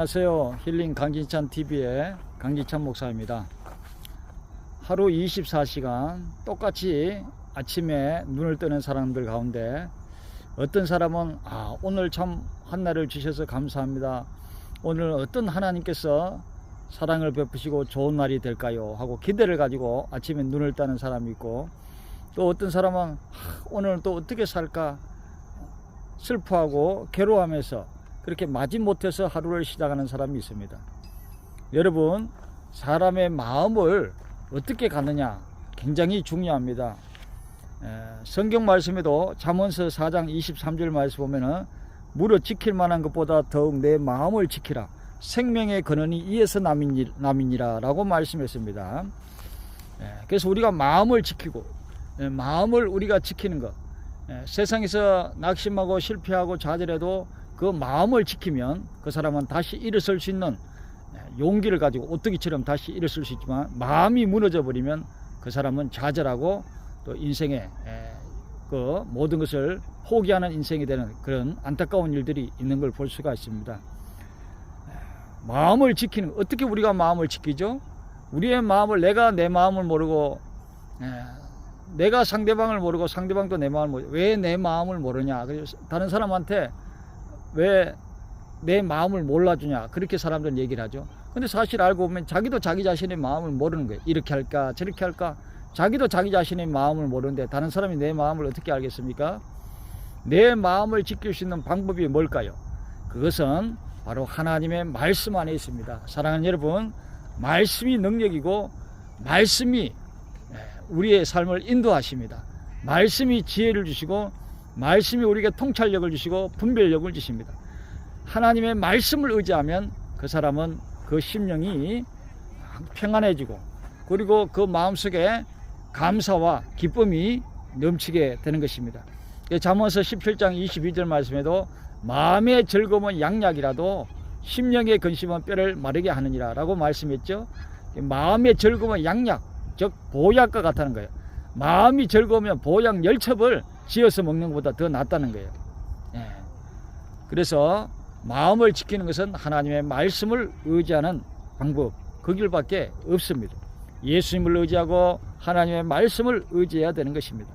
안녕하세요. 힐링 강진찬 TV의 강진찬 목사입니다. 하루 24시간 똑같이 아침에 눈을 뜨는 사람들 가운데 어떤 사람은 오늘 참 한날을 주셔서 감사합니다. 오늘 어떤 하나님께서 사랑을 베푸시고 좋은 날이 될까요? 하고 기대를 가지고 아침에 눈을 뜨는 사람이 있고, 또 어떤 사람은 오늘 또 어떻게 살까 슬퍼하고 괴로워하면서 그렇게 마지못해서 하루를 시작하는 사람이 있습니다. 여러분, 사람의 마음을 어떻게 갖느냐 굉장히 중요합니다. 성경 말씀에도 잠언서 4장 23절 말씀 보면은 무릇 지킬 만한 것보다 더욱 내 마음을 지키라, 생명의 근원이 이에서 남이니라 라고 말씀했습니다. 그래서 우리가 마음을 지키고, 마음을 우리가 지키는 것, 세상에서 낙심하고 실패하고 좌절해도 그 마음을 지키면 그 사람은 다시 일어설 수 있는 용기를 가지고 오뚜기처럼 다시 일어설 수 있지만, 마음이 무너져 버리면 그 사람은 좌절하고 또 인생에 그 모든 것을 포기하는 인생이 되는 그런 안타까운 일들이 있는 걸 볼 수가 있습니다. 마음을 지키는, 어떻게 우리가 마음을 지키죠? 우리의 마음을, 내가 내 마음을 모르고, 내가 상대방을 모르고 상대방도 내 마음을 모르고, 왜 내 마음을 모르냐, 그래서 다른 사람한테 왜 내 마음을 몰라주냐, 그렇게 사람들은 얘기를 하죠. 근데 사실 알고 보면 자기도 자기 자신의 마음을 모르는 거예요. 이렇게 할까 저렇게 할까, 자기도 자기 자신의 마음을 모르는데 다른 사람이 내 마음을 어떻게 알겠습니까? 내 마음을 지킬 수 있는 방법이 뭘까요? 그것은 바로 하나님의 말씀 안에 있습니다. 사랑하는 여러분, 말씀이 능력이고 말씀이 우리의 삶을 인도하십니다. 말씀이 지혜를 주시고 말씀이 우리에게 통찰력을 주시고 분별력을 주십니다. 하나님의 말씀을 의지하면 그 사람은 그 심령이 평안해지고, 그리고 그 마음속에 감사와 기쁨이 넘치게 되는 것입니다. 잠언서 17장 22절 말씀에도 마음의 즐거움은 양약이라도 심령의 근심은 뼈를 마르게 하느니라 라고 말씀했죠. 마음의 즐거움은 양약, 즉 보약과 같다는 거예요. 마음이 즐거우면 보약 10첩을 지어서 먹는 것보다 더 낫다는 거예요. 그래서 마음을 지키는 것은 하나님의 말씀을 의지하는 방법, 그 길밖에 없습니다. 예수님을 의지하고 하나님의 말씀을 의지해야 되는 것입니다.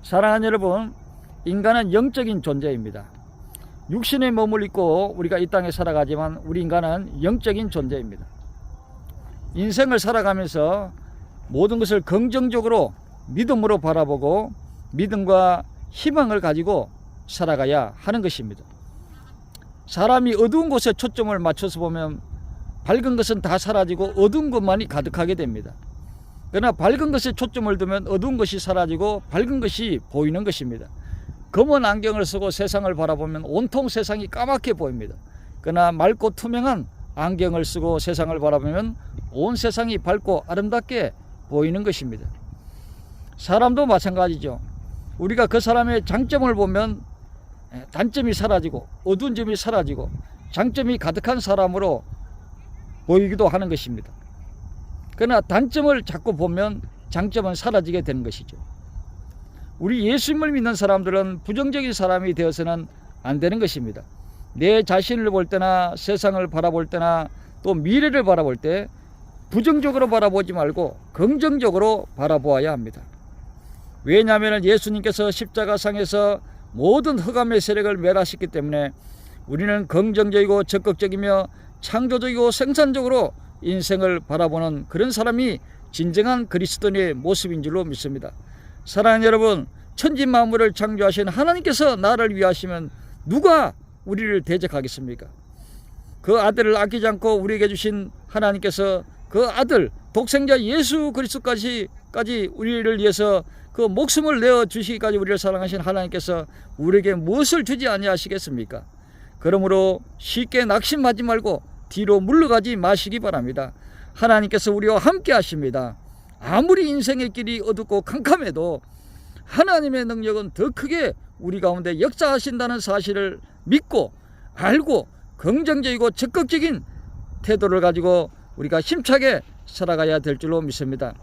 사랑하는 여러분, 인간은 영적인 존재입니다. 육신의 몸을 입고 우리가 이 땅에 살아가지만 우리 인간은 영적인 존재입니다. 인생을 살아가면서 모든 것을 긍정적으로 믿음으로 바라보고 믿음과 희망을 가지고 살아가야 하는 것입니다. 사람이 어두운 곳에 초점을 맞춰서 보면 밝은 것은 다 사라지고 어두운 것만이 가득하게 됩니다. 그러나 밝은 것에 초점을 두면 어두운 것이 사라지고 밝은 것이 보이는 것입니다. 검은 안경을 쓰고 세상을 바라보면 온통 세상이 까맣게 보입니다. 그러나 맑고 투명한 안경을 쓰고 세상을 바라보면 온 세상이 밝고 아름답게 보이는 것입니다. 사람도 마찬가지죠. 우리가 그 사람의 장점을 보면 단점이 사라지고 어두운 점이 사라지고 장점이 가득한 사람으로 보이기도 하는 것입니다. 그러나 단점을 자꾸 보면 장점은 사라지게 되는 것이죠. 우리 예수님을 믿는 사람들은 부정적인 사람이 되어서는 안 되는 것입니다. 내 자신을 볼 때나 세상을 바라볼 때나 또 미래를 바라볼 때 부정적으로 바라보지 말고 긍정적으로 바라보아야 합니다. 왜냐하면 예수님께서 십자가상에서 모든 흑암의 세력을 멸하셨기 때문에 우리는 긍정적이고 적극적이며 창조적이고 생산적으로 인생을 바라보는 그런 사람이 진정한 그리스도인의 모습인 줄로 믿습니다. 사랑하는 여러분, 천지 만물을 창조하신 하나님께서 나를 위하시면 누가 우리를 대적하겠습니까? 그 아들을 아끼지 않고 우리에게 주신 하나님께서 그 아들 독생자 예수 그리스도까지 우리를 위해서 그 목숨을 내어 주시기까지 우리를 사랑하신 하나님께서 우리에게 무엇을 주지 아니하시겠습니까? 그러므로 쉽게 낙심하지 말고 뒤로 물러가지 마시기 바랍니다. 하나님께서 우리와 함께 하십니다. 아무리 인생의 길이 어둡고 캄캄해도 하나님의 능력은 더 크게 우리 가운데 역사하신다는 사실을 믿고 알고 긍정적이고 적극적인 태도를 가지고 우리가 힘차게 살아가야 될 줄로 믿습니다.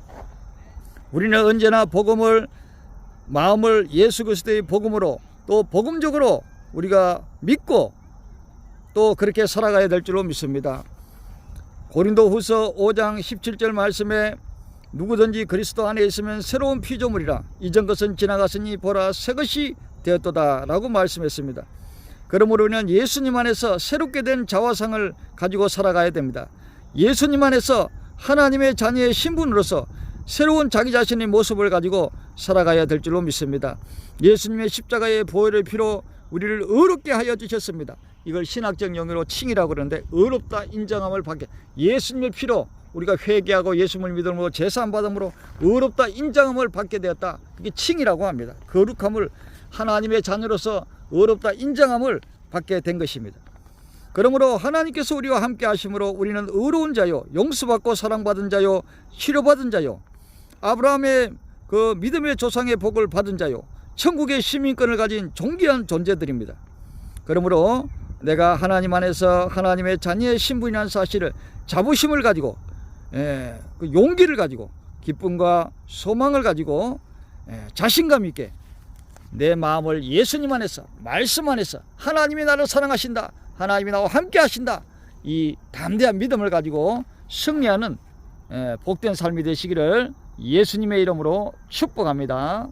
우리는 언제나 마음을 예수 그리스도의 복음으로 또 복음적으로 우리가 믿고 또 그렇게 살아가야 될 줄로 믿습니다. 고린도후서 5장 17절 말씀에 누구든지 그리스도 안에 있으면 새로운 피조물이라 이전 것은 지나갔으니 보라 새 것이 되었도다 라고 말씀했습니다. 그러므로 우리는 예수님 안에서 새롭게 된 자화상을 가지고 살아가야 됩니다. 예수님 안에서 하나님의 자녀의 신분으로서 새로운 자기 자신의 모습을 가지고 살아가야 될 줄로 믿습니다. 예수님의 십자가의 보혈의 피로 우리를 의롭게 하여 주셨습니다. 이걸 신학적 용어로 칭이라고 그러는데 의롭다 인정함을 받게, 예수님의 피로 우리가 회개하고 예수님을 믿음으로 제사함 받음으로 의롭다 인정함을 받게 되었다. 그게 칭이라고 합니다. 거룩함을, 하나님의 자녀로서 의롭다 인정함을 받게 된 것입니다. 그러므로 하나님께서 우리와 함께 하심으로 우리는 의로운 자요, 용서받고 사랑받은 자요, 치료받은 자요, 아브라함의 그 믿음의 조상의 복을 받은 자요, 천국의 시민권을 가진 존귀한 존재들입니다. 그러므로 내가 하나님 안에서 하나님의 자녀의 신분이라는 사실을, 자부심을 가지고, 그 용기를 가지고, 기쁨과 소망을 가지고, 자신감 있게 내 마음을 예수님 안에서, 말씀 안에서 하나님이 나를 사랑하신다, 하나님이 나와 함께 하신다, 이 담대한 믿음을 가지고 승리하는 복된 삶이 되시기를 예수님의 이름으로 축복합니다.